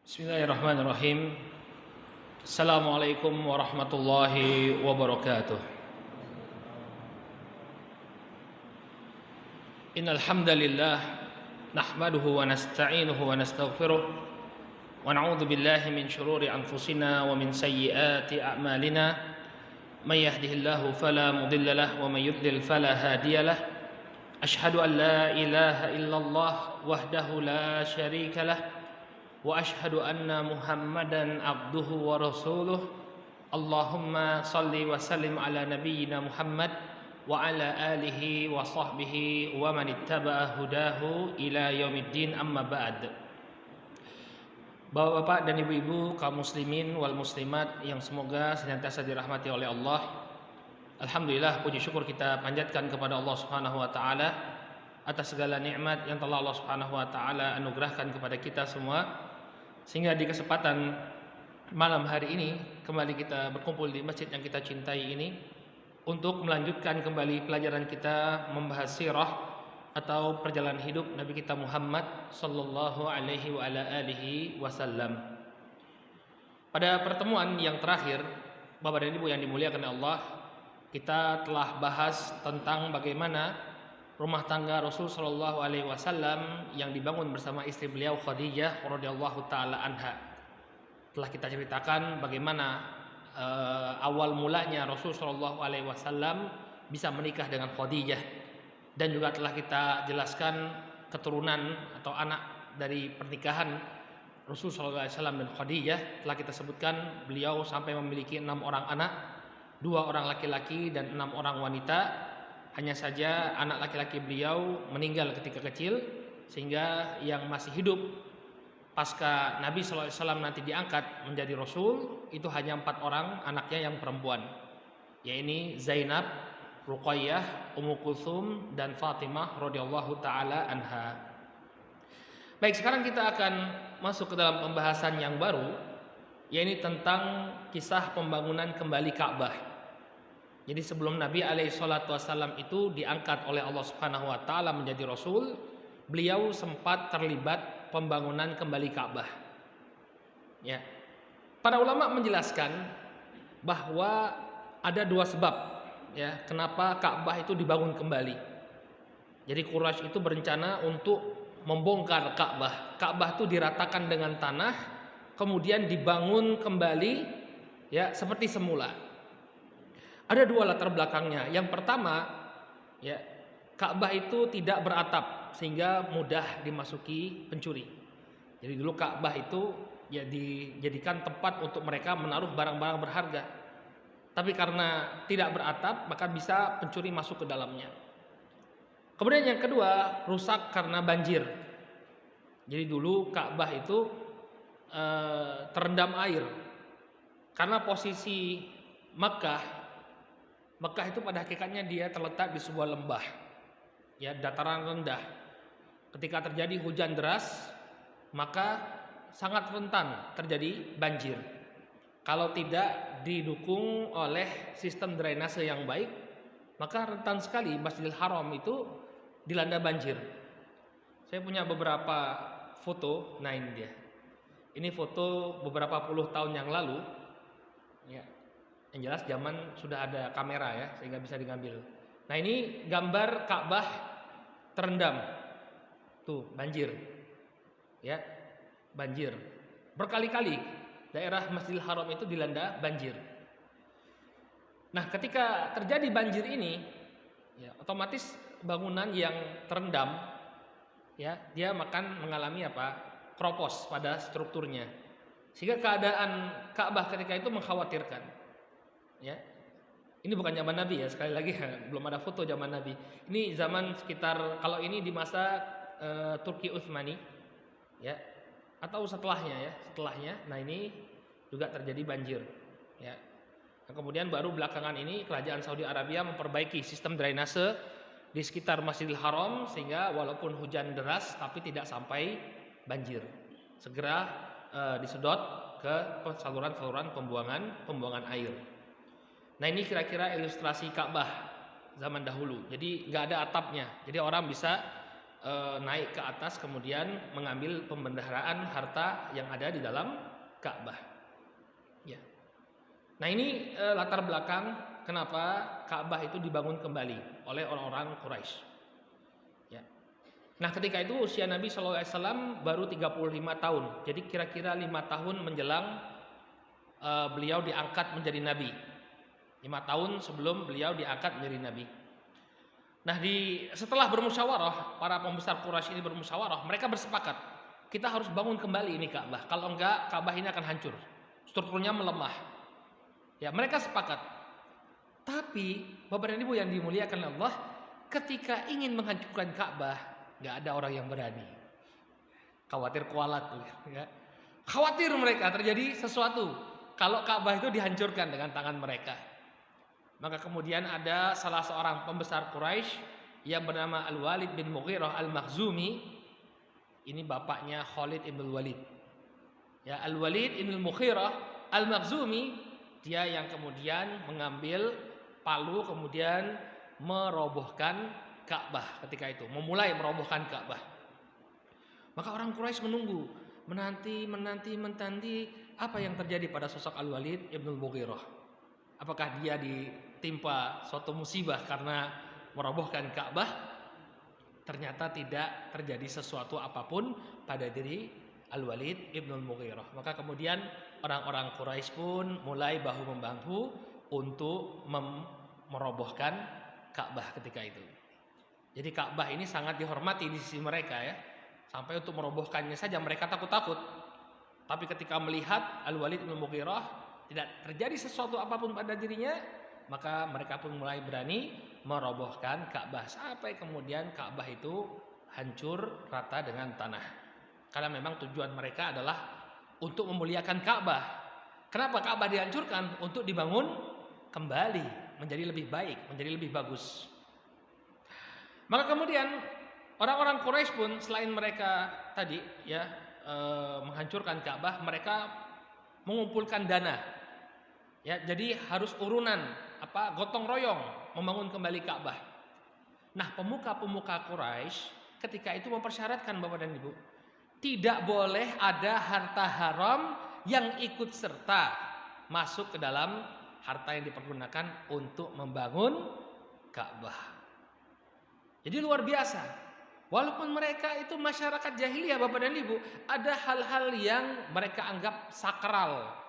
Bismillahirrahmanirrahim. Assalamualaikum warahmatullahi wabarakatuh. Innal hamdalillah nahmaduhu wa nasta'inuhu wa nastaghfiruh wa na'udzu billahi min shururi anfusina wa min sayyiati a'malina. May yahdihillahu fala mudilla lahu wa may yudlil fala hadiya lahu. Ashhadu an la ilaha illallah wahdahu la syarika lahu wa ashhadu anna Muhammadan abduhu wa rasuluh. Allahumma salli wa sallim ala nabiyyina Muhammad wa ala alihi wa sahbihi wa man ittaba'a hudahu ila yaumiddin, amma ba'd. Bapak-bapak dan ibu-ibu kaum muslimin wal muslimat yang semoga senantiasa dirahmati oleh Allah. Alhamdulillah, puji syukur kita panjatkan kepada Allah Subhanahu wa taala atas segala nikmat yang telah Allah Subhanahu wa taala anugerahkan kepada kita semua, sehingga di kesempatan malam hari ini kembali kita berkumpul di masjid yang kita cintai ini untuk melanjutkan kembali pelajaran kita membahas sirah atau perjalanan hidup Nabi kita Muhammad sallallahu alaihi wa ala alihi wasallam. Pada pertemuan yang terakhir, Bapak dan Ibu yang dimuliakan Allah, kita telah bahas tentang bagaimana rumah tangga Rasul sallallahu alaihi wasallam yang dibangun bersama istri beliau Khadijah radhiyallahu taala anha. Telah kita ceritakan bagaimana awal mulanya Rasul sallallahu alaihi wasallam bisa menikah dengan Khadijah, dan juga telah kita jelaskan keturunan atau anak dari pernikahan Rasul sallallahu alaihi wasallam dan Khadijah. Telah kita sebutkan beliau sampai memiliki 6 orang anak, 2 orang laki-laki dan 6 orang wanita. Hanya saja anak laki-laki beliau meninggal ketika kecil, sehingga yang masih hidup pasca Nabi SAW nanti diangkat menjadi Rasul itu hanya 4 orang anaknya yang perempuan, yaitu Zainab, Ruqayyah, Ummu Kulthum dan Fatimah radhiyallahu taala anha. Baik, sekarang kita akan masuk ke dalam pembahasan yang baru, yaitu tentang kisah pembangunan kembali Ka'bah. Jadi sebelum Nabi SAW itu diangkat oleh Allah Subhanahu wa taala menjadi Rasul, beliau sempat terlibat pembangunan kembali Ka'bah. Ya. Para ulama menjelaskan bahwa ada 2 sebab ya kenapa Ka'bah itu dibangun kembali. Jadi Quraisy itu berencana untuk membongkar Ka'bah. Ka'bah itu diratakan dengan tanah, kemudian dibangun kembali ya seperti semula. Ada 2 latar belakangnya. Yang pertama, ya, Ka'bah itu tidak beratap sehingga mudah dimasuki pencuri. Jadi dulu Ka'bah itu ya dijadikan tempat untuk mereka menaruh barang-barang berharga. Tapi karena tidak beratap, maka bisa pencuri masuk ke dalamnya. Kemudian yang kedua, rusak karena banjir. Jadi dulu Ka'bah itu terendam air. Karena posisi Mekah itu pada hakikatnya dia terletak di sebuah lembah, ya, dataran rendah. Ketika terjadi hujan deras, maka sangat rentan terjadi banjir. Kalau tidak didukung oleh sistem drainase yang baik, maka rentan sekali Masjidil Haram itu dilanda banjir. Saya punya beberapa foto, nah ini dia. Ini foto beberapa puluh tahun yang lalu, ya. Yang jelas zaman sudah ada kamera ya, sehingga bisa diambil. Nah ini gambar Ka'bah terendam, tuh banjir, ya banjir berkali-kali. Daerah Masjidil Haram itu dilanda banjir. Nah ketika terjadi banjir ini, ya otomatis bangunan yang terendam, ya dia akan mengalami kropos pada strukturnya, sehingga keadaan Ka'bah ketika itu mengkhawatirkan. Ya, ini bukan zaman Nabi ya, sekali lagi belum ada foto zaman Nabi. Ini zaman sekitar, kalau ini di masa Turki Utsmani, ya, atau setelahnya. Nah ini juga terjadi banjir, ya. Nah, kemudian baru belakangan ini kerajaan Saudi Arabia memperbaiki sistem drainase di sekitar Masjidil Haram, sehingga walaupun hujan deras tapi tidak sampai banjir. Segera disedot ke saluran-saluran pembuangan air. Nah ini kira-kira ilustrasi Ka'bah zaman dahulu. Jadi nggak ada atapnya. Jadi orang bisa naik ke atas kemudian mengambil pembendaharaan harta yang ada di dalam Ka'bah. Ya. Nah ini latar belakang kenapa Ka'bah itu dibangun kembali oleh orang-orang Quraisy. Ya. Nah ketika itu usia Nabi SAW baru 35 tahun. Jadi kira-kira 5 tahun menjelang beliau diangkat menjadi Nabi. 5 tahun sebelum beliau diangkat menjadi Nabi. Nah setelah bermusyawarah, para pembesar Quraisy ini bermusyawarah, mereka bersepakat kita harus bangun kembali ini Ka'bah. Kalau enggak Ka'bah ini akan hancur, strukturnya melemah. Ya mereka sepakat. Tapi Bapak dan Ibu yang dimuliakan Allah, ketika ingin menghancurkan Ka'bah, enggak ada orang yang berani. Khawatir kualat, ya. Khawatir mereka terjadi sesuatu kalau Ka'bah itu dihancurkan dengan tangan mereka. Maka kemudian ada salah seorang pembesar Quraisy yang bernama Al-Walid bin Mughirah Al-Makhzumi. Ini bapaknya Khalid ibn Walid. Ya, Al-Walid ibn Mughirah Al-Makhzumi, dia yang kemudian mengambil palu kemudian merobohkan Ka'bah ketika itu, memulai merobohkan Ka'bah. Maka orang Quraisy menunggu, menanti apa yang terjadi pada sosok Al-Walid ibn Mughirah. Apakah dia ditimpa suatu musibah karena merobohkan Ka'bah? Ternyata tidak terjadi sesuatu apapun pada diri Al-Walid ibn Mughirah. Maka kemudian orang-orang Quraisy pun mulai bahu-membahu untuk merobohkan Ka'bah ketika itu. Jadi Ka'bah ini sangat dihormati di sisi mereka ya. Sampai untuk merobohkannya saja mereka takut-takut. Tapi ketika melihat Al-Walid ibn Mughirah tidak terjadi sesuatu apapun pada dirinya, maka mereka pun mulai berani merobohkan Ka'bah sampai kemudian Ka'bah itu hancur rata dengan tanah. Karena memang tujuan mereka adalah untuk memuliakan Ka'bah. Kenapa Ka'bah dihancurkan? Untuk dibangun kembali menjadi lebih baik, menjadi lebih bagus. Maka kemudian orang-orang Quraisy pun selain mereka tadi ya menghancurkan Ka'bah, mereka mengumpulkan dana. Ya, jadi harus urunan gotong royong membangun kembali Ka'bah. Nah, pemuka-pemuka Quraisy ketika itu mempersyaratkan Bapak dan Ibu, tidak boleh ada harta haram yang ikut serta masuk ke dalam harta yang dipergunakan untuk membangun Ka'bah. Jadi luar biasa. Walaupun mereka itu masyarakat jahiliyah Bapak dan Ibu, ada hal-hal yang mereka anggap sakral.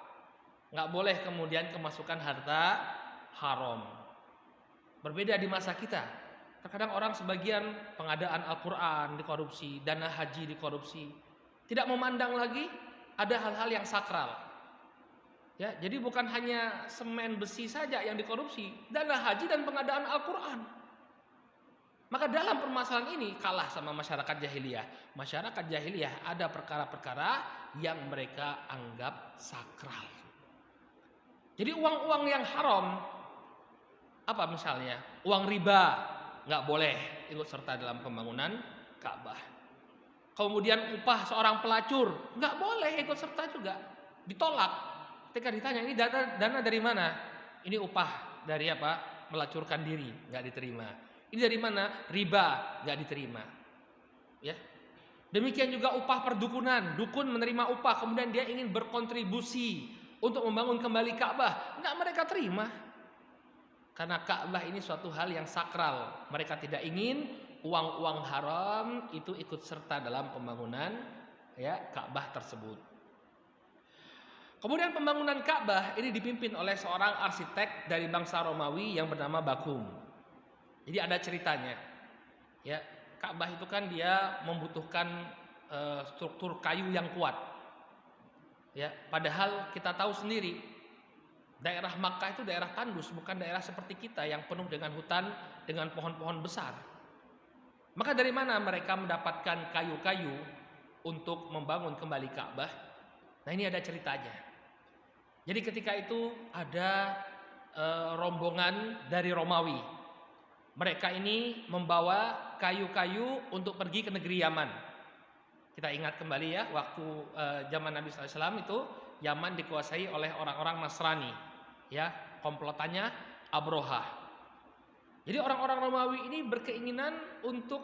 Nggak boleh kemudian kemasukan harta haram. Berbeda di masa kita. Terkadang orang sebagian pengadaan Al-Quran dikorupsi, dana haji dikorupsi. Tidak memandang lagi ada hal-hal yang sakral. Ya, jadi bukan hanya semen besi saja yang dikorupsi, dana haji dan pengadaan Al-Quran. Maka dalam permasalahan ini kalah sama masyarakat jahiliyah. Masyarakat jahiliyah ada perkara-perkara yang mereka anggap sakral. Jadi uang-uang yang haram, apa misalnya? Uang riba nggak boleh ikut serta dalam pembangunan Ka'bah. Kemudian upah seorang pelacur nggak boleh ikut serta juga, ditolak. Ketika ditanya ini dana dari mana? Ini upah dari apa? Melacurkan diri, nggak diterima. Ini dari mana? Riba, nggak diterima. Ya. Demikian juga upah perdukunan, dukun menerima upah, kemudian dia ingin berkontribusi untuk membangun kembali Ka'bah, nggak mereka terima. Karena Ka'bah ini suatu hal yang sakral. Mereka tidak ingin uang-uang haram itu ikut serta dalam pembangunan ya Ka'bah tersebut. Kemudian pembangunan Ka'bah ini dipimpin oleh seorang arsitek dari bangsa Romawi yang bernama Bakum. Jadi ada ceritanya. Ya, Ka'bah itu kan dia membutuhkan struktur kayu yang kuat. Ya, padahal kita tahu sendiri daerah Makkah itu daerah tandus, bukan daerah seperti kita yang penuh dengan hutan, dengan pohon-pohon besar. Maka dari mana mereka mendapatkan kayu-kayu untuk membangun kembali Ka'bah? Nah, ini ada ceritanya. Jadi ketika itu ada rombongan dari Romawi. Mereka ini membawa kayu-kayu untuk pergi ke negeri Yaman. Kita ingat kembali ya, waktu zaman Nabi SAW itu Yaman dikuasai oleh orang-orang Nasrani. Ya, komplotannya Abroha. Jadi orang-orang Romawi ini berkeinginan untuk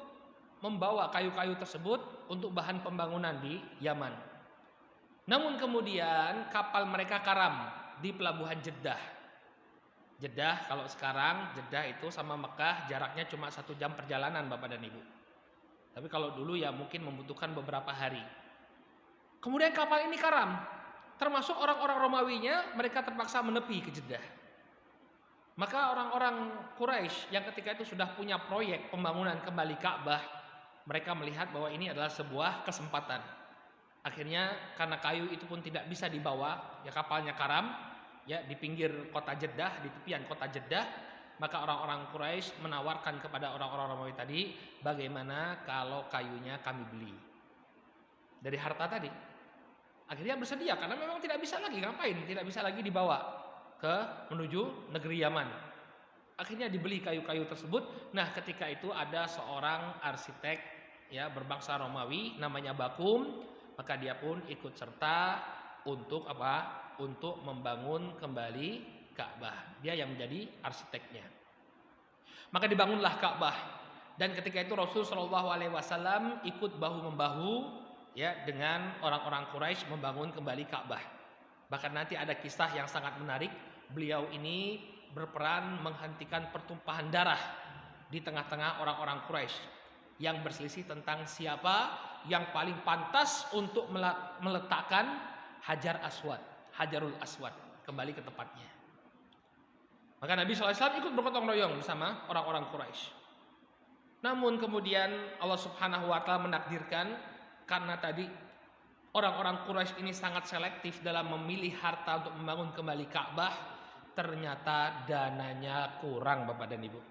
membawa kayu-kayu tersebut untuk bahan pembangunan di Yaman. Namun kemudian kapal mereka karam di pelabuhan Jeddah. Jeddah kalau sekarang Jeddah itu sama Mekah jaraknya cuma 1 jam perjalanan Bapak dan Ibu. Tapi kalau dulu ya mungkin membutuhkan beberapa hari. Kemudian kapal ini karam, termasuk orang-orang Romawinya mereka terpaksa menepi ke Jeddah. Maka orang-orang Quraisy yang ketika itu sudah punya proyek pembangunan kembali Ka'bah, mereka melihat bahwa ini adalah sebuah kesempatan. Akhirnya karena kayu itu pun tidak bisa dibawa, ya kapalnya karam, ya di pinggir kota Jeddah, di tepian kota Jeddah, maka orang-orang Quraisy menawarkan kepada orang-orang Romawi tadi, bagaimana kalau kayunya kami beli dari harta tadi. Akhirnya bersedia karena memang tidak bisa lagi ngapain, tidak bisa lagi dibawa menuju negeri Yaman. Akhirnya dibeli kayu-kayu tersebut. Nah, ketika itu ada seorang arsitek ya berbangsa Romawi namanya Bakum, maka dia pun ikut serta untuk apa? Untuk membangun kembali Ka'bah. Dia yang menjadi arsiteknya. Maka dibangunlah Ka'bah. Dan ketika itu Rasul Shallallahu alaihi wasallam ikut bahu membahu ya dengan orang-orang Quraisy membangun kembali Ka'bah. Bahkan nanti ada kisah yang sangat menarik. Beliau ini berperan menghentikan pertumpahan darah di tengah-tengah orang-orang Quraisy yang berselisih tentang siapa yang paling pantas untuk meletakkan Hajarul Aswad kembali ke tempatnya. Maka Nabi SAW ikut bergotong royong bersama orang-orang Quraisy. Namun kemudian Allah Subhanahu wa taala menakdirkan karena tadi orang-orang Quraisy ini sangat selektif dalam memilih harta untuk membangun kembali Ka'bah, ternyata dananya kurang Bapak dan Ibu.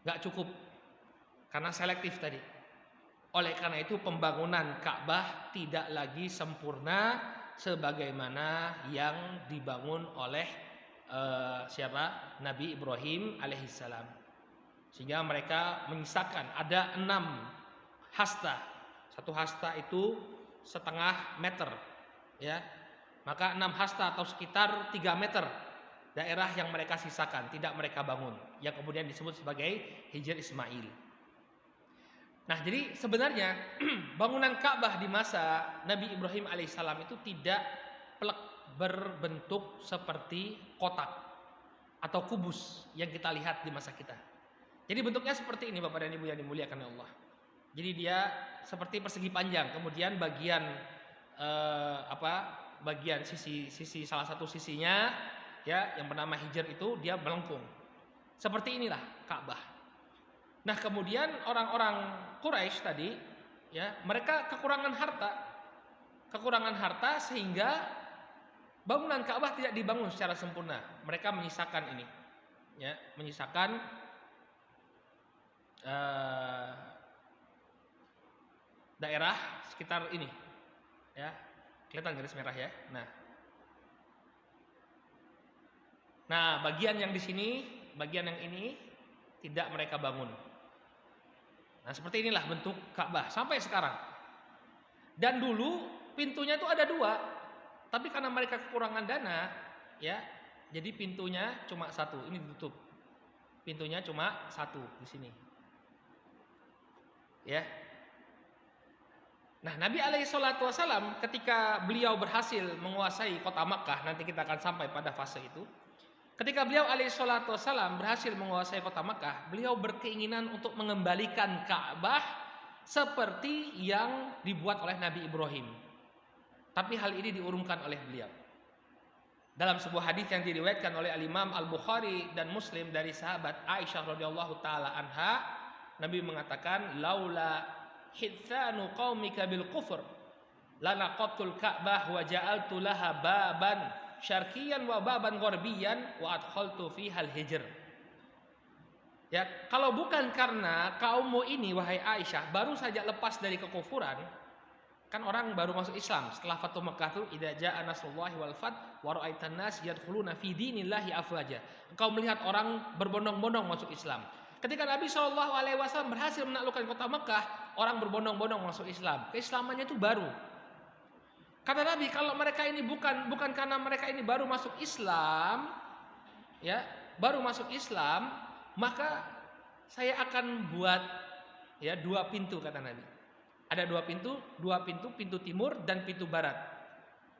Gak cukup karena selektif tadi. Oleh karena itu pembangunan Ka'bah tidak lagi sempurna sebagaimana yang dibangun oleh siapa? Nabi Ibrahim alaihissalam. Sehingga mereka menyisakan ada 6 hasta. Satu hasta itu 0,5 meter, ya. Maka 6 hasta atau sekitar 3 meter daerah yang mereka sisakan, tidak mereka bangun, yang kemudian disebut sebagai Hijr Ismail. Nah, jadi sebenarnya bangunan Ka'bah di masa Nabi Ibrahim alaihissalam itu tidak berbentuk seperti kotak atau kubus yang kita lihat di masa kita. Jadi bentuknya seperti ini Bapak dan Ibu yang dimuliakan oleh Allah. Jadi dia seperti persegi panjang, kemudian bagian bagian sisi salah satu sisinya ya yang bernama Hijr itu dia melengkung. Seperti inilah Ka'bah. Nah, kemudian orang-orang Quraisy tadi ya, mereka kekurangan harta sehingga bangunan Ka'bah tidak dibangun secara sempurna. Mereka menyisakan ini. Ya, menyisakan daerah sekitar ini. Ya. Kelihatan garis merah ya. Nah, bagian yang di sini, bagian yang ini tidak mereka bangun. Nah, seperti inilah bentuk Ka'bah sampai sekarang. Dan dulu pintunya itu ada 2, tapi karena mereka kekurangan dana, ya, jadi pintunya cuma 1. Ini ditutup. Pintunya cuma 1 di sini. Ya. Nah, Nabi SAW ketika beliau berhasil menguasai kota Makkah, nanti kita akan sampai pada fase itu. Ketika beliau SAW berhasil menguasai kota Makkah, beliau berkeinginan untuk mengembalikan Ka'bah seperti yang dibuat oleh Nabi Ibrahim. Tapi hal ini diurungkan oleh beliau. Dalam sebuah hadis yang diriwayatkan oleh Al-Imam Al-Bukhari dan Muslim dari sahabat Aisyah radhiyallahu taala anha, Nabi mengatakan, "Laula hitsanu qaumika bil kufr lanaqatul Ka'bah wa ja'altu laha baban syarqiyan wa baban gharbiyan wa adkhaltu fiha al-hijr." Ya, kalau bukan karena kaummu ini wahai Aisyah baru saja lepas dari kekufuran, kan orang baru masuk Islam setelah Fatu Makkah itu, idza jaa nasrullahi wal fath wa ra'aitan nas yadkhuluna fi dinillahi afwaja. Engkau melihat orang berbondong-bondong masuk Islam. Ketika Nabi SAW berhasil menaklukkan kota Makkah, orang berbondong-bondong masuk Islam. Keislamannya itu baru. Kata Nabi, kalau mereka ini bukan karena mereka ini baru masuk Islam, ya, baru masuk Islam, maka saya akan buat ya 2 pintu kata Nabi. Ada 2 pintu, pintu timur dan pintu barat.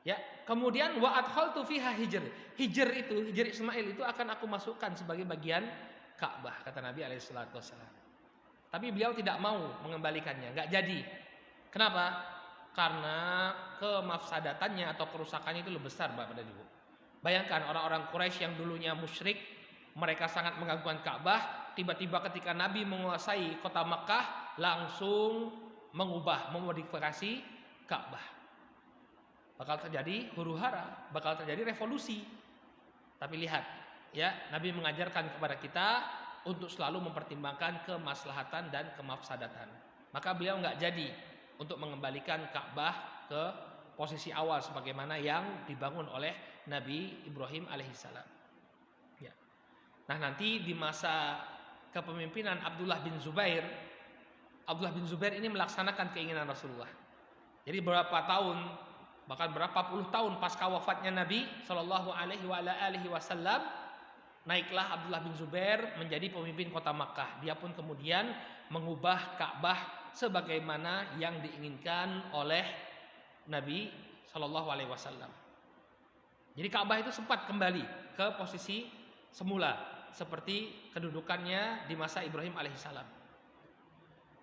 Ya, kemudian wa adkhaltu fiha hijr. Hijr Ismail itu akan aku masukkan sebagai bagian Ka'bah kata Nabi alaihi salatu wasallam. Tapi beliau tidak mau mengembalikannya, nggak jadi. Kenapa? Karena kemafsadatannya atau kerusakannya itu lebih besar, Bapak dan Ibu. Bayangkan orang-orang Quraisy yang dulunya musyrik, mereka sangat mengagungkan Ka'bah, tiba-tiba ketika Nabi menguasai kota Makkah langsung mengubah, memodifikasi Ka'bah. Bakal terjadi huru-hara, bakal terjadi revolusi. Tapi lihat, ya, Nabi mengajarkan kepada kita untuk selalu mempertimbangkan kemaslahatan dan kemafsadatan. Maka beliau nggak jadi untuk mengembalikan Ka'bah ke posisi awal sebagaimana yang dibangun oleh Nabi Ibrahim alaihissalam. Ya. Nah, nanti di masa kepemimpinan Abdullah bin Zubair ini melaksanakan keinginan Rasulullah. Jadi berapa tahun, bahkan berapa puluh tahun pasca wafatnya Nabi Shallallahu Alaihi Wasallam, naiklah Abdullah bin Zubair menjadi pemimpin kota Makkah. Dia pun kemudian mengubah Ka'bah sebagaimana yang diinginkan oleh Nabi Shallallahu Alaihi Wasallam. Jadi Ka'bah itu sempat kembali ke posisi semula seperti kedudukannya di masa Ibrahim alaihissalam.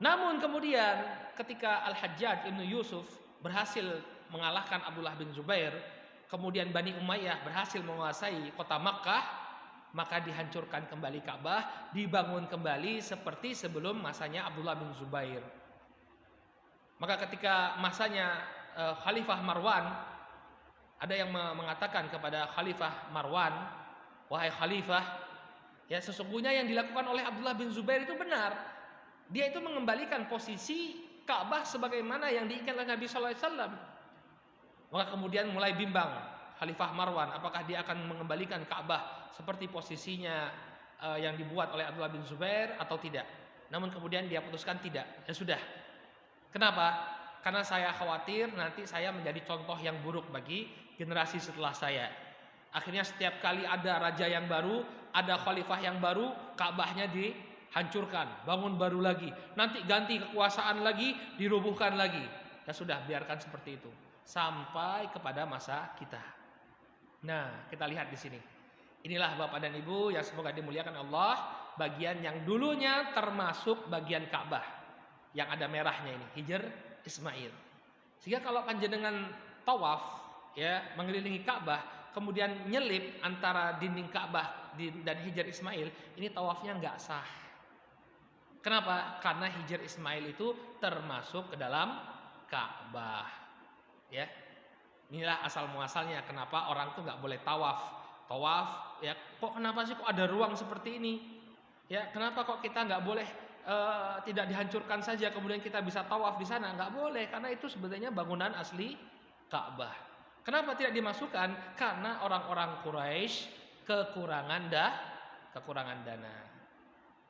Namun kemudian ketika Al-Hajjaj Ibnu Yusuf berhasil mengalahkan Abdullah bin Zubair, kemudian Bani Umayyah berhasil menguasai kota Makkah, maka dihancurkan kembali Ka'bah, dibangun kembali seperti sebelum masanya Abdullah bin Zubair. Maka ketika masanya Khalifah Marwan, ada yang mengatakan kepada Khalifah Marwan, wahai Khalifah, ya sesungguhnya yang dilakukan oleh Abdullah bin Zubair itu benar. Dia itu mengembalikan posisi Ka'bah sebagaimana yang diinginkan oleh Nabi Sallallahu Alaihi Wasallam. Maka kemudian mulai bimbang Khalifah Marwan, apakah dia akan mengembalikan Ka'bah seperti posisinya yang dibuat oleh Abdullah bin Zubair atau tidak. Namun kemudian dia putuskan tidak. Ya sudah. Kenapa? Karena saya khawatir nanti saya menjadi contoh yang buruk bagi generasi setelah saya. Akhirnya setiap kali ada raja yang baru, ada khalifah yang baru, Ka'bahnya dihancurkan, bangun baru lagi. Nanti ganti kekuasaan lagi, dirubuhkan lagi. Ya sudah, biarkan seperti itu sampai kepada masa kita. Nah, kita lihat di sini. Inilah Bapak dan Ibu yang semoga dimuliakan Allah, bagian yang dulunya termasuk bagian Ka'bah. Yang ada merahnya ini, Hijr Ismail. Sehingga kalau panjenengan tawaf, ya, mengelilingi Ka'bah, kemudian nyelip antara dinding Ka'bah dan Hijr Ismail, ini tawafnya nggak sah. Kenapa? Karena Hijr Ismail itu termasuk ke dalam Ka'bah. Ya, inilah asal muasalnya kenapa orang tuh nggak boleh tawaf. Tawaf, ya, kok kenapa sih kok ada ruang seperti ini? Ya, kenapa kok kita nggak boleh tidak dihancurkan saja kemudian kita bisa tawaf di sana? Nggak boleh, karena itu sebenarnya bangunan asli Ka'bah. Kenapa tidak dimasukkan? Karena orang-orang Quraisy kekurangan dana.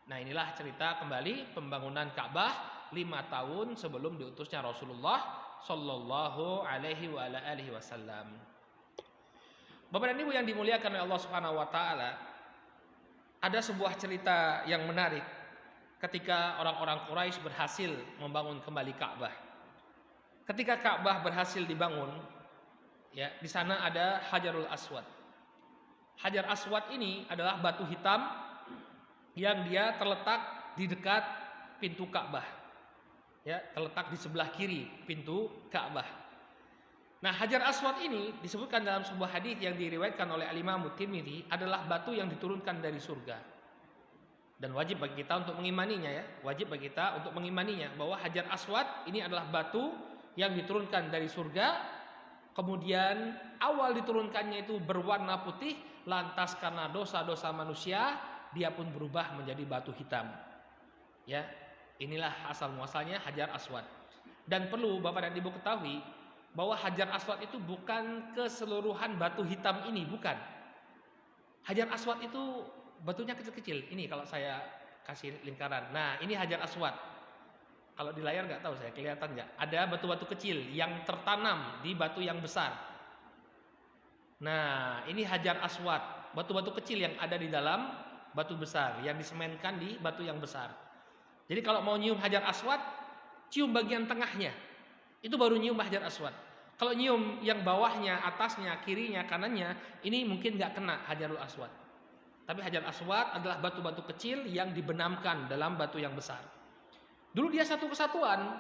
Nah, inilah cerita kembali pembangunan Ka'bah 5 tahun sebelum diutusnya Rasulullah Shallallahu Alaihi Wasallam. Bapak dan Ibu yang dimuliakan oleh Allah Subhanahu Wa Taala, ada sebuah cerita yang menarik ketika orang-orang Quraisy berhasil membangun kembali Ka'bah. Ketika Ka'bah berhasil dibangun, ya, di sana ada Hajarul Aswad. Hajar Aswad ini adalah batu hitam yang dia terletak di dekat pintu Ka'bah. Ya, terletak di sebelah kiri pintu Ka'bah. Nah, Hajar Aswad ini disebutkan dalam sebuah hadis yang diriwayatkan oleh Al-Imam Tirmidzi adalah batu yang diturunkan dari surga. Dan wajib bagi kita untuk mengimaninya, ya. Wajib bagi kita untuk mengimaninya bahwa Hajar Aswad ini adalah batu yang diturunkan dari surga. Kemudian awal diturunkannya itu berwarna putih, lantas karena dosa-dosa manusia dia pun berubah menjadi batu hitam. Ya, inilah asal muasalnya Hajar Aswad. Dan perlu Bapak dan Ibu ketahui bahwa Hajar Aswad itu bukan keseluruhan batu hitam ini, bukan. Hajar Aswad itu batunya kecil-kecil. Ini kalau saya kasih lingkaran. Nah, ini Hajar Aswad. Kalau di layar nggak tahu saya kelihatan nggak? Ada batu-batu kecil yang tertanam di batu yang besar. Nah, ini Hajar Aswad. Batu-batu kecil yang ada di dalam batu besar yang disemenkan di batu yang besar. Jadi kalau mau nyium Hajar Aswad, cium bagian tengahnya. Itu baru nyium Hajar Aswad. Kalau nyium yang bawahnya, atasnya, kirinya, kanannya, ini mungkin nggak kena Hajarul Aswad. Tapi Hajar Aswad adalah batu-batu kecil yang dibenamkan dalam batu yang besar. Dulu dia satu kesatuan,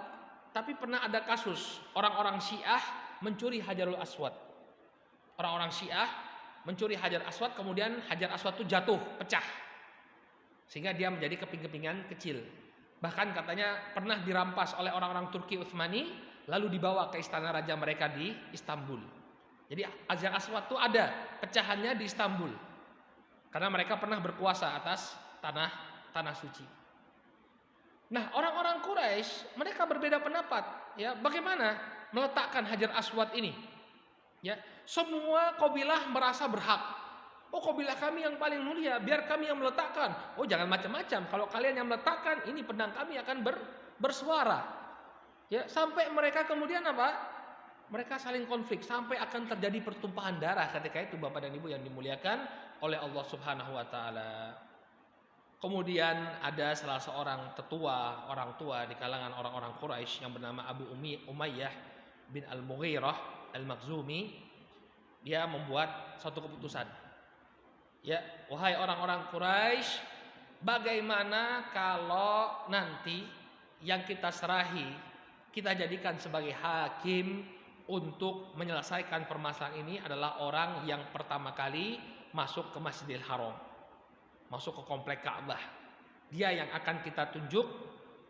tapi pernah ada kasus orang-orang Syiah mencuri Hajarul Aswad. Orang-orang Syiah mencuri Hajar Aswad, kemudian Hajar Aswad itu jatuh, pecah. Sehingga dia menjadi keping-kepingan kecil. Bahkan katanya pernah dirampas oleh orang-orang Turki Utsmani, lalu dibawa ke istana raja mereka di Istanbul. Jadi Hajar Aswad itu ada pecahannya di Istanbul. Karena mereka pernah berkuasa atas tanah suci. Nah, orang-orang Quraisy mereka berbeda pendapat, ya, bagaimana meletakkan Hajar Aswad ini? Ya, semua kabilah merasa berhak. Oh, kabilah kami yang paling mulia, biar kami yang meletakkan. Oh, jangan macam-macam. Kalau kalian yang meletakkan, ini pedang kami akan bersuara. Ya, sampai mereka kemudian apa? Mereka saling konflik sampai akan terjadi pertumpahan darah ketika itu, Bapak dan Ibu yang dimuliakan oleh Allah Subhanahu wa taala. Kemudian ada salah seorang orang tua di kalangan orang-orang Quraisy yang bernama Abu Umayyah bin Al-Mughirah Al-Makhzumi. Dia membuat suatu keputusan. Ya, wahai orang-orang Quraisy, bagaimana kalau nanti yang kita serahi, kita jadikan sebagai hakim untuk menyelesaikan permasalahan ini adalah orang yang pertama kali masuk ke Masjidil Haram, masuk ke komplek Ka'bah. Dia yang akan kita tunjuk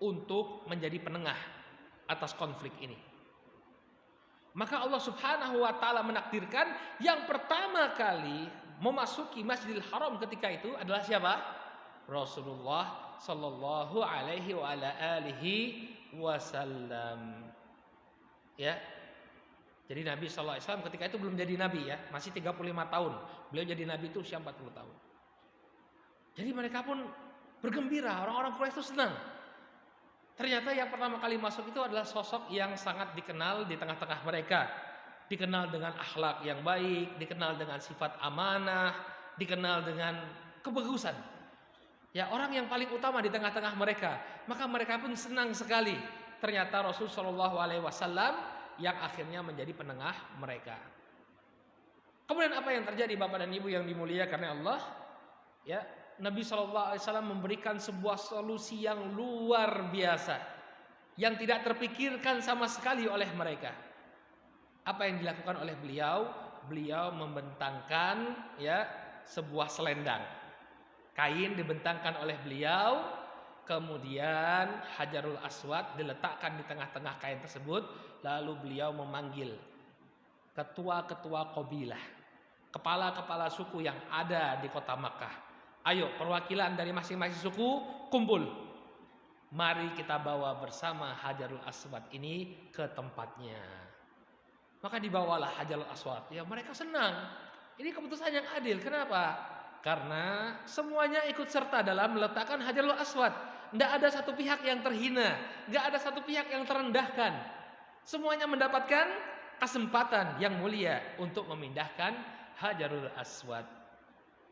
untuk menjadi penengah atas konflik ini. Maka Allah Subhanahu wa taala menakdirkan yang pertama kali memasuki Masjidil Haram ketika itu adalah siapa? Rasulullah sallallahu alaihi wa ala alihi wasallam. Ya. Jadi Nabi sallallahu alaihi wasallam ketika itu belum jadi nabi, ya, masih 35 tahun. Beliau jadi nabi itu usia 40 tahun. Jadi mereka pun bergembira, orang-orang Quraisy itu senang. Ternyata yang pertama kali masuk itu adalah sosok yang sangat dikenal di tengah-tengah mereka. Dikenal dengan akhlak yang baik, dikenal dengan sifat amanah, dikenal dengan kebagusan. Ya, orang yang paling utama di tengah-tengah mereka. Maka mereka pun senang sekali. Ternyata Rasul Shallallahu Alaihi Wasallam yang akhirnya menjadi penengah mereka. Kemudian apa yang terjadi, Bapak dan Ibu yang dimuliakan Allah? Ya, Nabi Shallallahu Alaihi Wasallam memberikan sebuah solusi yang luar biasa, yang tidak terpikirkan sama sekali oleh mereka. Apa yang dilakukan oleh beliau? Beliau membentangkan, ya, sebuah selendang, kain dibentangkan oleh beliau, kemudian Hajarul Aswad diletakkan di tengah-tengah kain tersebut, lalu beliau memanggil ketua-ketua kabilah, kepala-kepala suku yang ada di kota Makkah. Ayo, perwakilan dari masing-masing suku kumpul. Mari kita bawa bersama Hajarul Aswad ini ke tempatnya. Maka dibawalah Hajarul Aswad. Ya, mereka senang. Ini keputusan yang adil. Kenapa? Karena semuanya ikut serta dalam meletakkan Hajarul Aswad. Tidak ada satu pihak yang terhina, tidak ada satu pihak yang terendahkan. Semuanya mendapatkan kesempatan yang mulia untuk memindahkan Hajarul Aswad.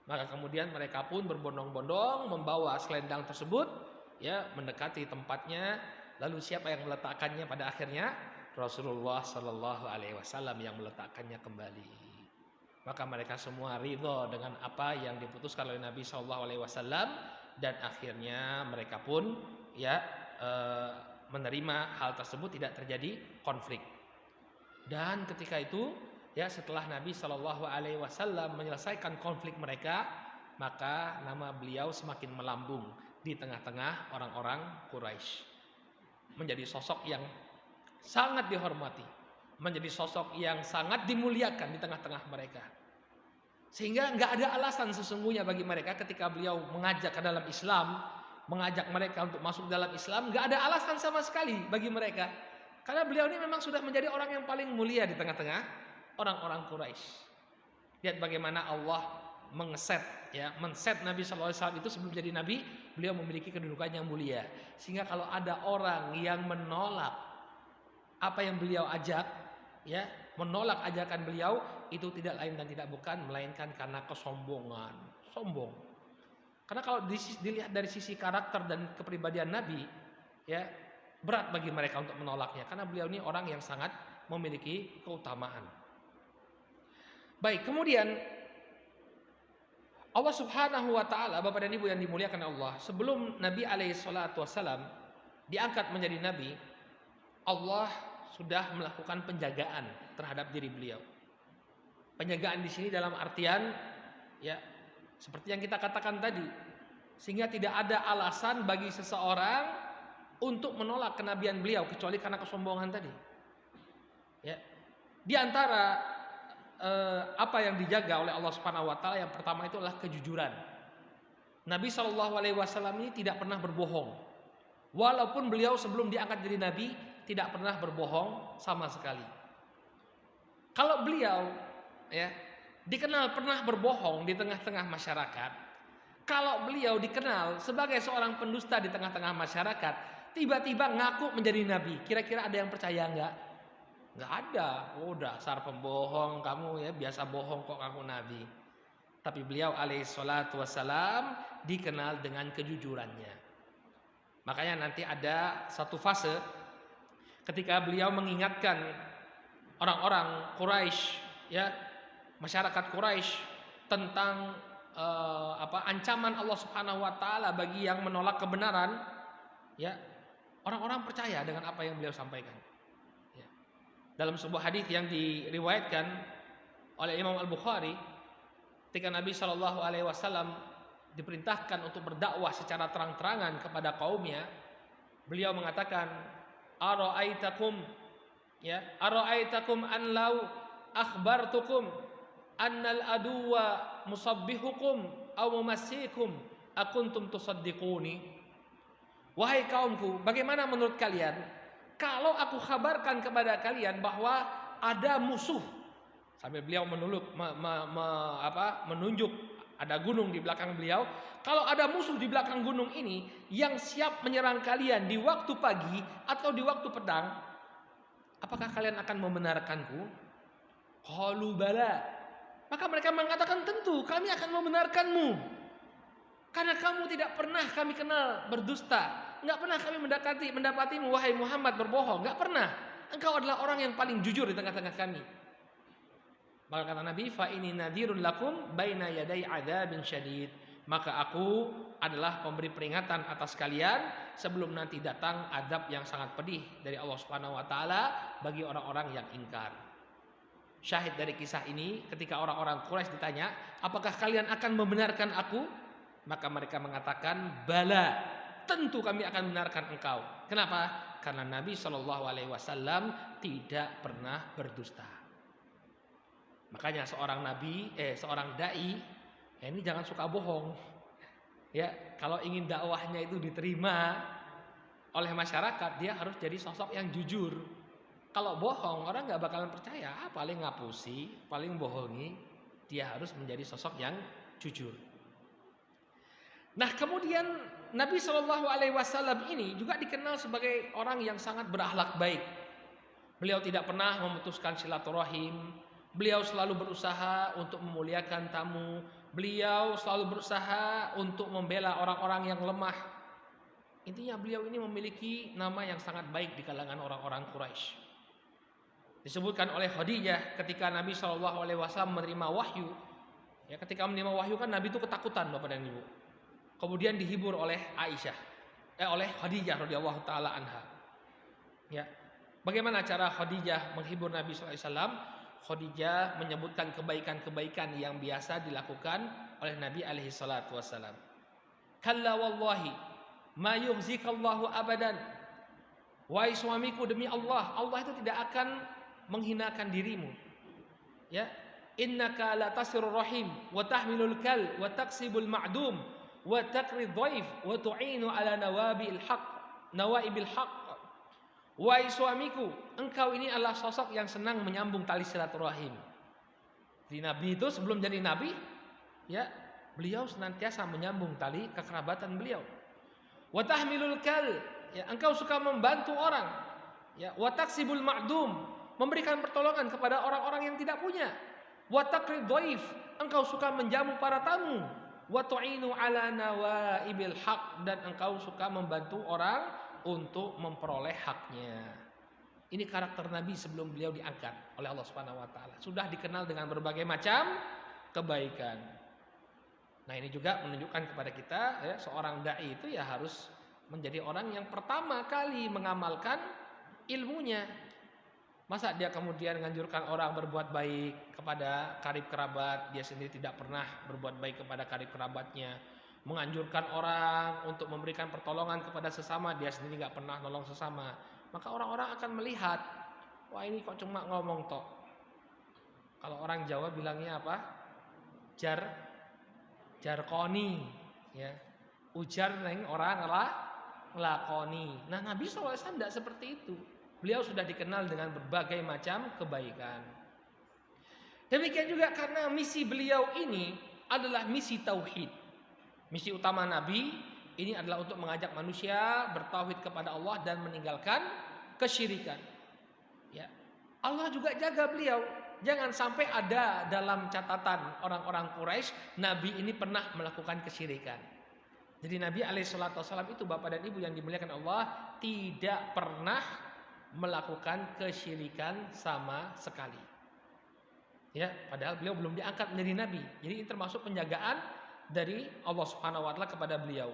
Maka kemudian mereka pun berbondong-bondong membawa selendang tersebut, ya, mendekati tempatnya. Lalu siapa yang meletakkannya pada akhirnya? Rasulullah Sallallahu Alaihi Wasallam yang meletakkannya kembali. Maka mereka semua ridho dengan apa yang diputuskan oleh Nabi Sallallahu Alaihi Wasallam, dan akhirnya mereka pun, ya, menerima hal tersebut, tidak terjadi konflik. Dan ketika itu, ya, setelah Nabi Shallallahu Alaihi Wasallam menyelesaikan konflik mereka, maka nama beliau semakin melambung di tengah-tengah orang-orang Quraisy, menjadi sosok yang sangat dihormati, menjadi sosok yang sangat dimuliakan di tengah-tengah mereka. Sehingga nggak ada alasan sesungguhnya bagi mereka ketika beliau mengajak ke dalam Islam, mengajak mereka untuk masuk dalam Islam, nggak ada alasan sama sekali bagi mereka, karena beliau ini memang sudah menjadi orang yang paling mulia di tengah-tengah orang-orang Quraisy. Lihat bagaimana Allah menset Nabi Sallallahu Alaihi Wasallam itu sebelum jadi Nabi, beliau memiliki kedudukan yang mulia. Sehingga kalau ada orang yang menolak apa yang beliau ajak, ya, menolak ajakan beliau, itu tidak lain dan tidak bukan melainkan karena kesombongan, sombong. Karena kalau dilihat dari sisi karakter dan kepribadian Nabi, ya berat bagi mereka untuk menolaknya. Karena beliau ini orang yang sangat memiliki keutamaan. Baik, kemudian Allah Subhanahu wa taala, Bapak dan Ibu yang dimuliakan Allah, sebelum Nabi alaihi salatu wasallam diangkat menjadi nabi, Allah sudah melakukan penjagaan terhadap diri beliau. Penjagaan di sini dalam artian ya seperti yang kita katakan tadi, sehingga tidak ada alasan bagi seseorang untuk menolak kenabian beliau kecuali karena kesombongan tadi. Ya. Di antara apa yang dijaga oleh Allah Subhanahu wa taala, yang pertama itu adalah kejujuran. Nabi Shallallahu alaihi wasallam ini tidak pernah berbohong. Walaupun beliau sebelum diangkat jadi nabi tidak pernah berbohong sama sekali. Kalau beliau ya dikenal pernah berbohong di tengah-tengah masyarakat, kalau beliau dikenal sebagai seorang pendusta di tengah-tengah masyarakat, tiba-tiba ngaku menjadi nabi, kira-kira ada yang percaya enggak? Nggak ada. Oh, dasar pembohong kamu ya, biasa bohong kok kamu nabi. Tapi beliau alaihi salatu wassalam dikenal dengan kejujurannya. Makanya nanti ada satu fase ketika beliau mengingatkan orang-orang Quraisy, ya, masyarakat Quraisy tentang ancaman Allah Subhanahu wa taala bagi yang menolak kebenaran, ya. Orang-orang percaya dengan apa yang beliau sampaikan. Dalam sebuah hadis yang diriwayatkan oleh Imam Al-Bukhari, ketika Nabi Shallallahu alaihi wasallam diperintahkan untuk berdakwah secara terang-terangan kepada kaumnya, beliau mengatakan, "Ara'aitakum an law akhbartukum annal aduwa musabbihukum aw mumassikum akuntum tusaddiquni?" Wahai kaumku, bagaimana menurut kalian kalau aku kabarkan kepada kalian bahwa ada musuh, sambil beliau menunjuk ada gunung di belakang beliau, kalau ada musuh di belakang gunung ini yang siap menyerang kalian di waktu pagi atau di waktu petang, apakah kalian akan membenarkanku? Qalu bala. Maka mereka mengatakan, tentu kami akan membenarkanmu, karena kamu tidak pernah kami kenal berdusta. Enggak pernah kami mendapatimu wahai Muhammad berbohong, enggak pernah. Engkau adalah orang yang paling jujur di tengah-tengah kami. Maka kata Nabi, fa ini nadhirun lakum baina yaday adzabin syadid. Maka aku adalah pemberi peringatan atas kalian sebelum nanti datang azab yang sangat pedih dari Allah Subhanahu wa taala bagi orang-orang yang ingkar. Syahid dari kisah ini, ketika orang-orang Quraisy ditanya, apakah kalian akan membenarkan aku? Maka mereka mengatakan, bala, tentu kami akan membenarkan engkau. Kenapa? Karena Nabi Shallallahu alaihi wasallam tidak pernah berdusta. Makanya seorang dai, ya ini jangan suka bohong. Ya, kalau ingin dakwahnya itu diterima oleh masyarakat, dia harus jadi sosok yang jujur. Kalau bohong, orang nggak bakalan percaya. Paling ngapusi, paling bohongi. Dia harus menjadi sosok yang jujur. Nah, kemudian Nabi Shallallahu alaihi wasallam ini juga dikenal sebagai orang yang sangat berakhlak baik. Beliau tidak pernah memutuskan silaturahim. Beliau selalu berusaha untuk memuliakan tamu. Beliau selalu berusaha untuk membela orang-orang yang lemah. Intinya beliau ini memiliki nama yang sangat baik di kalangan orang-orang Quraisy. Disebutkan oleh Khadijah ketika Nabi Shallallahu alaihi wasallam menerima wahyu. Ya, ketika menerima wahyu kan Nabi itu ketakutan, Bapak dan Ibu. Kemudian dihibur oleh oleh Khadijah radhiyallahu taala anha. Ya. Bagaimana cara Khadijah menghibur Nabi sallallahu alaihi wasallam? Khadijah menyebutkan kebaikan-kebaikan yang biasa dilakukan oleh Nabi alaihi salatu wasallam. Kalla wallahi ma yukhzikallahu abadan. Wahai suamiku, demi Allah, Allah itu tidak akan menghinakan dirimu. Ya. Innaka la tasirur rahim wa tahmilul kal wa taksibul ma'dum wa taqrid dhaif wa tu'inu ala nawaibil haqq. Wahai suamiku, engkau ini adalah sosok yang senang menyambung tali silaturahim. Di Nabi itu sebelum jadi nabi, ya, beliau senantiasa menyambung tali kekerabatan beliau. Wa tahmilul kal, ya, engkau suka membantu orang. Ya, wa taksibul ma'dum, memberikan pertolongan kepada orang-orang yang tidak punya. Wa taqrid dhaif, engkau suka menjamu para tamu. wa tu'inu ala nawaibil haq, dan engkau suka membantu orang untuk memperoleh haknya. Ini karakter Nabi sebelum beliau diangkat oleh Allah Subhanahu wa taala. Sudah dikenal dengan berbagai macam kebaikan. Nah, ini juga menunjukkan kepada kita ya, seorang dai itu ya harus menjadi orang yang pertama kali mengamalkan ilmunya. Masa dia kemudian menganjurkan orang berbuat baik kepada karib kerabat, dia sendiri tidak pernah berbuat baik kepada karib kerabatnya. Menganjurkan orang untuk memberikan pertolongan kepada sesama, dia sendiri nggak pernah nolong sesama. Maka orang-orang akan melihat, wah ini kok cuma ngomong tok. Kalau orang Jawa bilangnya apa? Jarkoni, ya. Ujar neng orang lakoni. Nah, Nabi SAW tidak seperti itu. Beliau sudah dikenal dengan berbagai macam kebaikan. Demikian juga karena misi beliau ini adalah misi tauhid. Misi utama Nabi ini adalah untuk mengajak manusia bertauhid kepada Allah dan meninggalkan kesyirikan. Ya. Allah juga jaga beliau. Jangan sampai ada dalam catatan orang-orang Quraisy Nabi ini pernah melakukan kesyirikan. Jadi Nabi alaihissalam itu, Bapak dan Ibu yang dimuliakan Allah, tidak pernah melakukan kesyirikan sama sekali. Ya, padahal beliau belum diangkat menjadi nabi. Jadi ini termasuk penjagaan dari Allah Subhanahu wa taala kepada beliau.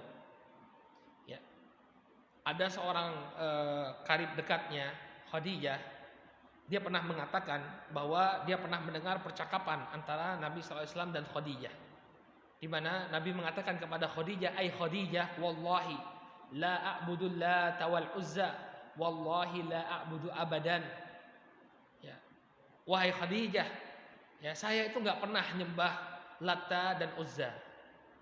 Ya. Ada seorang karib dekatnya, Khadijah, dia pernah mengatakan bahwa dia pernah mendengar percakapan antara Nabi SAW dan Khadijah, di mana Nabi mengatakan kepada Khadijah, "Ai Khadijah, wallahi la a'budu Lata wal Uzza. Wallahi la a'budu abadan." Ya. Wahai Khadijah, ya saya itu nggak pernah nyembah Lata dan Uzza.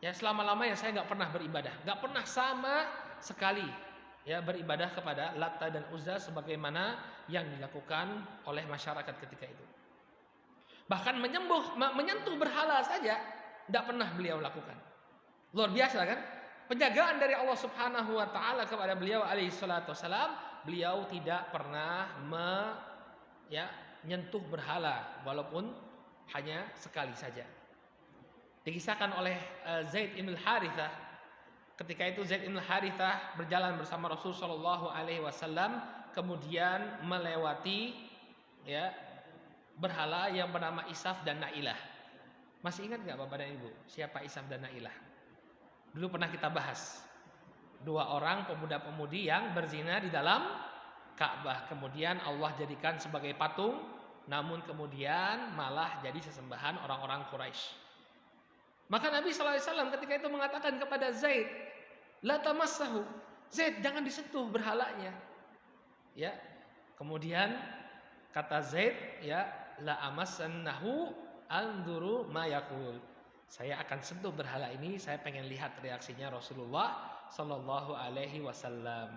Ya, selama-lamanya saya nggak pernah beribadah, nggak pernah sama sekali ya beribadah kepada Lata dan Uzza sebagaimana yang dilakukan oleh masyarakat ketika itu. Bahkan menyentuh berhala saja tidak pernah beliau lakukan. Luar biasa kan? Penjagaan dari Allah Subhanahu wa taala kepada beliau alaihi salatu wasalam, beliau tidak pernah menyentuh berhala walaupun hanya sekali saja. Dikisahkan oleh Zaid bin Harithah, ketika itu Zaid bin Harithah berjalan bersama Rasul sallallahu alaihi wasallam, kemudian melewati ya berhala yang bernama Isaf dan Nailah. Masih ingat nggak Bapak dan Ibu siapa Isaf dan Nailah? Dulu pernah kita bahas. Dua orang pemuda-pemudi yang berzina di dalam Ka'bah. Kemudian Allah jadikan sebagai patung, namun kemudian malah jadi sesembahan orang-orang Quraisy. Maka Nabi SAW ketika itu mengatakan kepada Zaid, "La tamassahu." Zaid, jangan disentuh berhalanya. Ya. Kemudian kata Zaid, ya, "La amassannahu anzuru ma yaqul." Saya akan sentuh berhala ini, saya pengen lihat reaksinya Rasulullah sallallahu alaihi wasallam.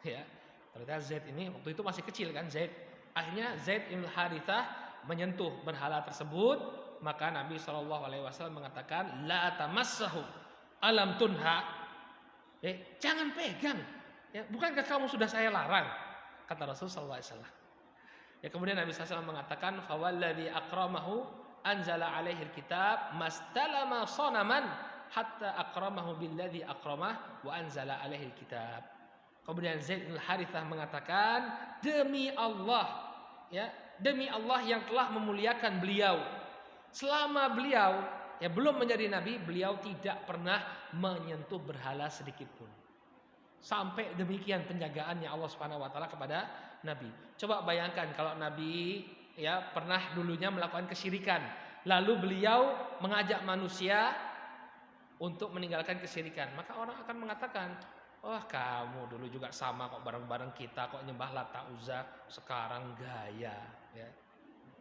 Ya. Ternyata Zaid ini waktu itu masih kecil kan Zaid. Akhirnya Zaid bin Harithah menyentuh berhala tersebut, maka Nabi sallallahu alaihi wasallam mengatakan, "La tamassahu alam tunha." Jangan pegang. Ya, bukankah kamu sudah saya larang? Kata Rasul sallallahu alaihi wasallam. Ya, kemudian Nabi sallallahu alaihi wasallam mengatakan, "Fawalladzi akramahu anzala alaihi alkitab mastalama sanaman hatta akramahu billadzi akramah wa anzala alaihi alkitab." Kemudian Zaid bin Harithah mengatakan, "Demi Allah, ya, demi Allah yang telah memuliakan beliau, selama beliau ya belum menjadi nabi, beliau tidak pernah menyentuh berhala sedikit pun." Sampai demikian penjagaannya Allah Subhanahu wa taala kepada nabi. Coba bayangkan kalau nabi ya pernah dulunya melakukan kesyirikan, lalu beliau mengajak manusia untuk meninggalkan kesyirikan, maka orang akan mengatakan, "Wah, kamu dulu juga sama kok, bareng-bareng kita kok nyembah Lata Uzza, sekarang gaya." Ya.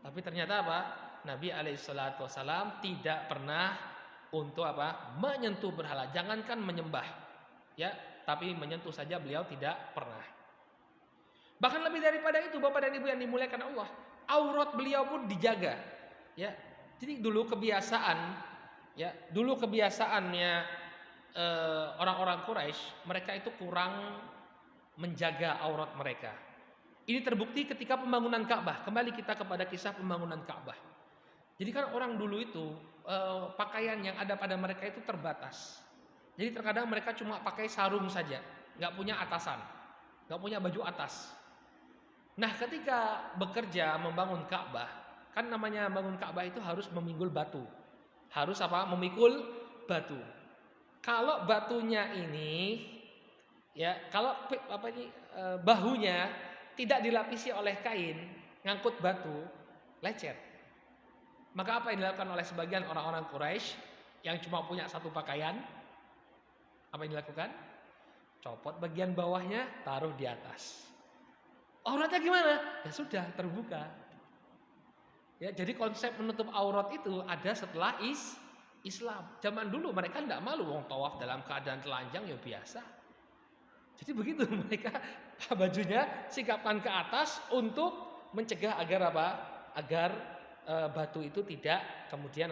Tapi ternyata apa? Nabi alaihissalatu wassalam tidak pernah untuk apa? Menyentuh berhala, jangankan menyembah, ya, tapi menyentuh saja beliau tidak pernah. Bahkan lebih daripada itu, Bapak dan Ibu yang dimuliakan Allah, aurat beliau pun dijaga. Ya, jadi dulu kebiasaannya orang-orang Quraisy, mereka itu kurang menjaga aurat mereka. Ini terbukti ketika pembangunan Ka'bah. Kembali kita kepada kisah pembangunan Ka'bah. Jadi kan orang dulu itu pakaian yang ada pada mereka itu terbatas. Jadi terkadang mereka cuma pakai sarung saja, nggak punya atasan, nggak punya baju atas. Nah, ketika bekerja membangun Ka'bah, kan namanya bangun Ka'bah itu harus memikul batu. Harus apa? Memikul batu. Kalau batunya ini kalau bahunya tidak dilapisi oleh kain, ngangkut batu, lecet. Maka apa yang dilakukan oleh sebagian orang-orang Quraisy yang cuma punya satu pakaian? Apa yang dilakukan? Copot bagian bawahnya, taruh di atas. Auratnya gimana? Ya sudah, terbuka. Ya, jadi konsep menutup aurat itu ada setelah Islam. Zaman dulu mereka tidak malu, wong tawaf dalam keadaan telanjang ya biasa. Jadi begitu mereka bajunya sikapkan ke atas untuk mencegah agar apa? Agar batu itu tidak kemudian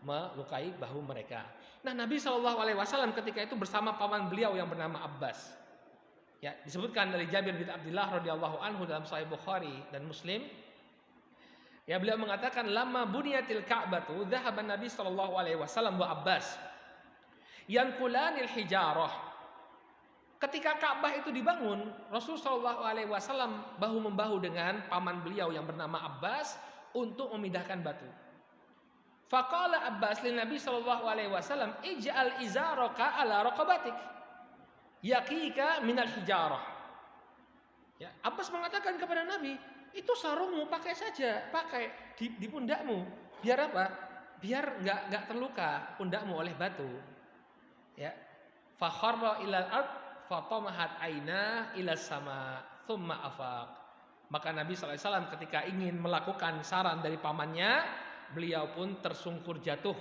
melukai bahu mereka. Nah, Nabi SAW ketika itu bersama paman beliau yang bernama Abbas. Ya, disebutkan dari Jabir bin Abdullah radhiyallahu anhu dalam Sahih Bukhari dan Muslim. Ya, beliau mengatakan lama buniyatil Ka'batu dhahaba Nabi SAW wa Abbas yanqulanil hijarah. Ketika Ka'bah itu dibangun, Rasulullah SAW bahu membahu dengan paman beliau yang bernama Abbas untuk memindahkan batu. Faqala Abbas lin Nabi SAW, ij'al izaraka ala raqabatik yaqika minal hijarah. Ya, Abbas mengatakan kepada Nabi, itu sarungmu pakai saja, pakai di pundakmu. Biar apa? Biar enggak terluka pundakmu oleh batu. Ya. Fa kharra ilal ard fatamahat aina ila sama thumma afaq. Maka Nabi SAW ketika ingin melakukan saran dari pamannya, beliau pun tersungkur jatuh.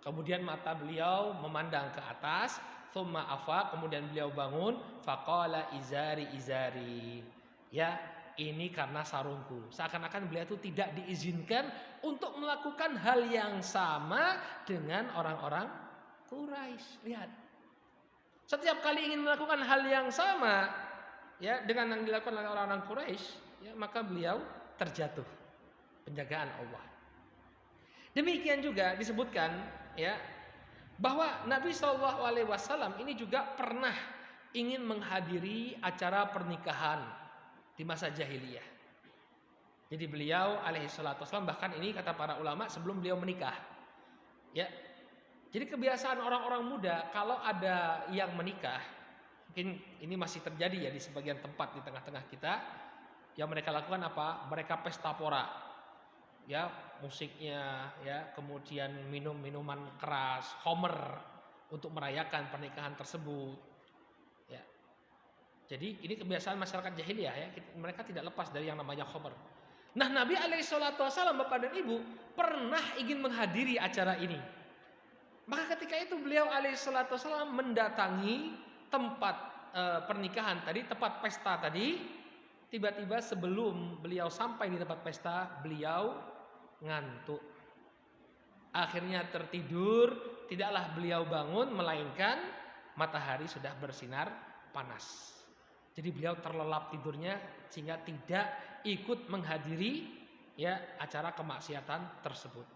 Kemudian mata beliau memandang ke atas, thumma afaq, kemudian beliau bangun, faqala izari izari. Ya, ini karena sarungku. Seakan-akan beliau itu tidak diizinkan untuk melakukan hal yang sama dengan orang-orang Quraisy. Lihat. Setiap kali ingin melakukan hal yang sama ya dengan yang dilakukan oleh orang-orang Quraisy, ya, maka beliau terjatuh. Penjagaan Allah. Demikian juga disebutkan ya bahwa Nabi SAW ini juga pernah ingin menghadiri acara pernikahan di masa jahiliyah. Jadi beliau alaihissalam bahkan ini kata para ulama sebelum beliau menikah. Ya. Jadi kebiasaan orang-orang muda kalau ada yang menikah, mungkin ini masih terjadi ya di sebagian tempat di tengah-tengah kita, yang mereka lakukan apa? Mereka pesta pora. Ya, musiknya ya, kemudian minuman keras, homer untuk merayakan pernikahan tersebut. Ya. Jadi ini kebiasaan masyarakat jahiliyah ya, mereka tidak lepas dari yang namanya homer. Nah, Nabi alaihissalam Bapak dan Ibu pernah ingin menghadiri acara ini. Maka ketika itu beliau alaihissalam mendatangi tempat pernikahan tadi, tempat pesta tadi. Tiba-tiba sebelum beliau sampai di tempat pesta, beliau ngantuk. Akhirnya tertidur, tidaklah beliau bangun melainkan matahari sudah bersinar panas. Jadi beliau terlelap tidurnya sehingga tidak ikut menghadiri ya acara kemaksiatan tersebut.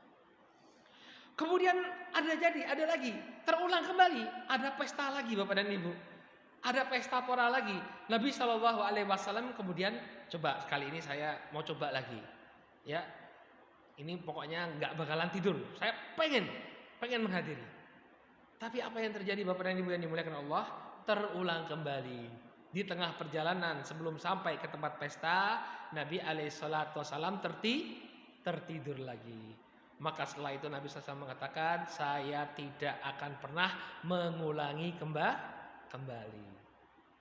Kemudian ada lagi, terulang kembali, ada pesta lagi Bapak dan Ibu. Ada pesta pora lagi. Nabi SAW kemudian coba kali ini saya mau coba lagi. Ya. Ini pokoknya enggak bakalan tidur. Saya pengen menghadiri. Tapi apa yang terjadi Bapak dan Ibu yang dimuliakan Allah? Terulang kembali. Di tengah perjalanan sebelum sampai ke tempat pesta, Nabi SAW tertidur lagi. Maka setelah itu Nabi SAW mengatakan, saya tidak akan pernah mengulangi kembali.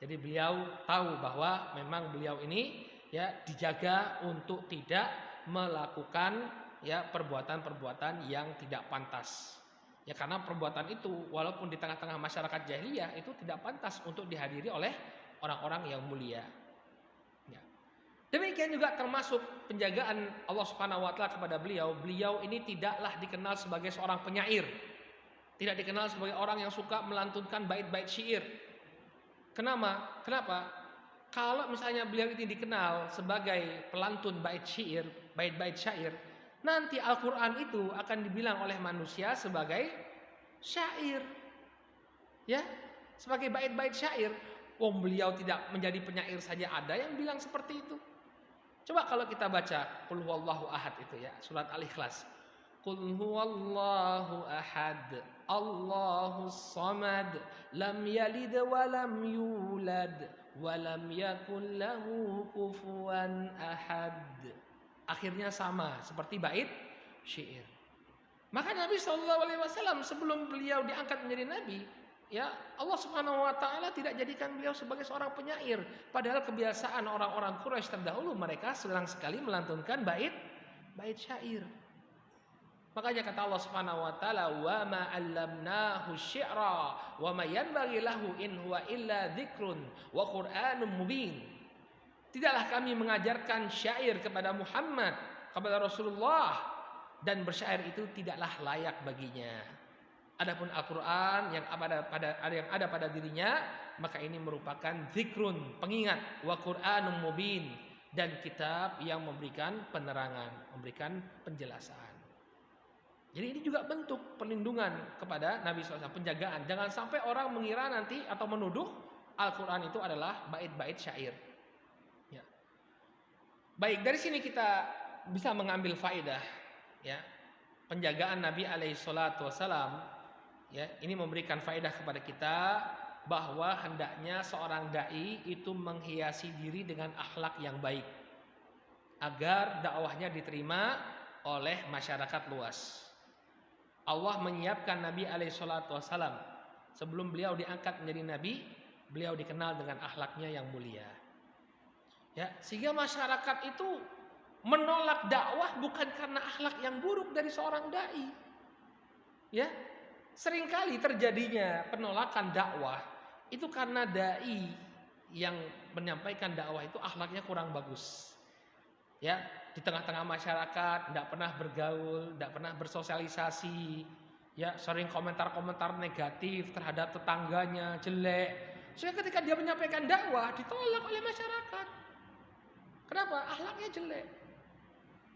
Jadi beliau tahu bahwa memang beliau ini ya dijaga untuk tidak melakukan ya perbuatan-perbuatan yang tidak pantas. Ya karena perbuatan itu walaupun di tengah-tengah masyarakat jahiliyah itu tidak pantas untuk dihadiri oleh orang-orang yang mulia. Ya. Demikian juga termasuk penjagaan Allah Subhanahu wa taala kepada beliau. Beliau ini tidaklah dikenal sebagai seorang penyair. Tidak dikenal sebagai orang yang suka melantunkan bait-bait syair. Kenapa? Kalau misalnya beliau ini dikenal sebagai pelantun bait syair, bait-bait syair, Nanti Al-Quran itu akan dibilang oleh manusia sebagai syair, ya, sebagai bait-bait syair. Wong beliau tidak menjadi penyair saja ada yang bilang seperti itu. Coba kalau kita baca Qul huwallahu ahad itu ya, surat Al-Ikhlas. Qul huwallahu ahad, Allahus samad, lam yalid wa lam yulad wa lam yakul lahu kufuwan ahad. Akhirnya sama seperti bait syair. Maka Nabi SAW sebelum beliau diangkat menjadi nabi, ya, Allah Subhanahu wa taala tidak jadikan beliau sebagai seorang penyair. Padahal kebiasaan orang-orang Quraisy terdahulu, mereka senang sekali melantunkan bait syair. Makanya kata Allah Subhanahu wa taala, "Wa ma 'allamnahu syi'ra wa ma yanbaghi lahu in huwa illa dzikrun wa Qur'anun mubin." Tidaklah kami mengajarkan syair kepada Muhammad, kepada Rasulullah, dan bersyair itu tidaklah layak baginya. Adapun Al-Quran yang ada pada dirinya, maka ini merupakan zikrun, pengingat, wa Qur'anun mubin, dan kitab yang memberikan penerangan, memberikan penjelasan. Jadi ini juga bentuk perlindungan kepada Nabi SAW, penjagaan. Jangan sampai orang mengira nanti atau menuduh Al-Quran itu adalah bait-bait syair. Ya. Baik, dari sini kita bisa mengambil faedah, ya, penjagaan Nabi SAW. Ya, ini memberikan faedah kepada kita bahwa hendaknya seorang dai itu menghiasi diri dengan akhlak yang baik agar dakwahnya diterima oleh masyarakat luas. Allah menyiapkan Nabi SAW sebelum beliau diangkat menjadi nabi, beliau dikenal dengan akhlaknya yang mulia. Ya, sehingga masyarakat itu menolak dakwah bukan karena akhlak yang buruk dari seorang dai. Ya, seringkali terjadinya penolakan dakwah itu karena dai yang menyampaikan dakwah itu akhlaknya kurang bagus. Ya, di tengah-tengah masyarakat tidak pernah bergaul, tidak pernah bersosialisasi, ya, sering komentar-komentar negatif terhadap tetangganya, jelek. Sehingga ketika dia menyampaikan dakwah ditolak oleh masyarakat. Kenapa? Akhlaknya jelek.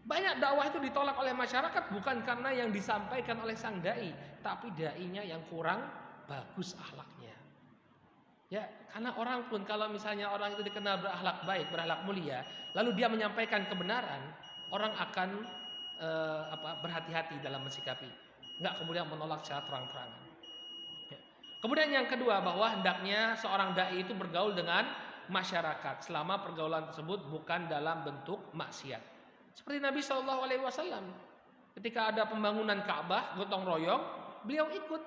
Banyak dakwah itu ditolak oleh masyarakat bukan karena yang disampaikan oleh sang dai, tapi dainya yang kurang bagus akhlaknya. Ya, karena orang pun kalau misalnya orang itu dikenal berakhlak baik, berakhlak mulia, lalu dia menyampaikan kebenaran, orang akan berhati-hati dalam mensikapi, enggak kemudian menolak secara terang-terangan. Ya. Kemudian yang kedua, bahwa hendaknya seorang dai itu bergaul dengan masyarakat selama pergaulan tersebut bukan dalam bentuk maksiat. Seperti Nabi SAW, ketika ada pembangunan Ka'bah gotong royong, beliau ikut,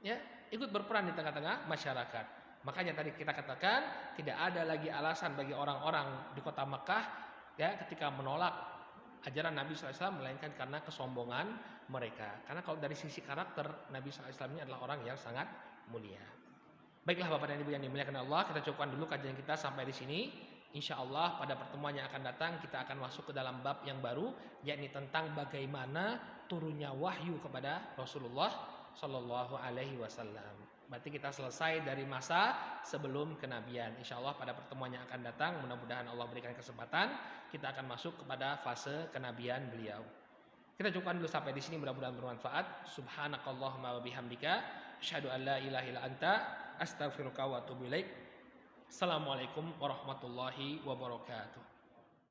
ya, ikut berperan di tengah-tengah masyarakat. Makanya tadi kita katakan tidak ada lagi alasan bagi orang-orang di kota Makkah, ya, ketika menolak ajaran Nabi SAW, melainkan karena kesombongan mereka. Karena kalau dari sisi karakter, Nabi SAW ini adalah orang yang sangat mulia. Baiklah Bapak dan Ibu yang dimuliakan Allah, kita cukupkan dulu kajian kita sampai di sini. Insya Allah pada pertemuan yang akan datang kita akan masuk ke dalam bab yang baru, yakni tentang bagaimana turunnya wahyu kepada Rasulullah Shallallahu Alaihi Wasallam. Berarti kita selesai dari masa sebelum kenabian. Insya Allah pada pertemuan yang akan datang, mudah-mudahan Allah berikan kesempatan, kita akan masuk kepada fase kenabian beliau. Kita cukupkan dulu sampai di sini, mudah-mudahan bermanfaat. Subhanakallahumma wa bihamdika, asyhadu an la ilaha illa anta, astaghfiruka wa atubu ilaik. Assalamualaikum warahmatullahi wabarakatuh.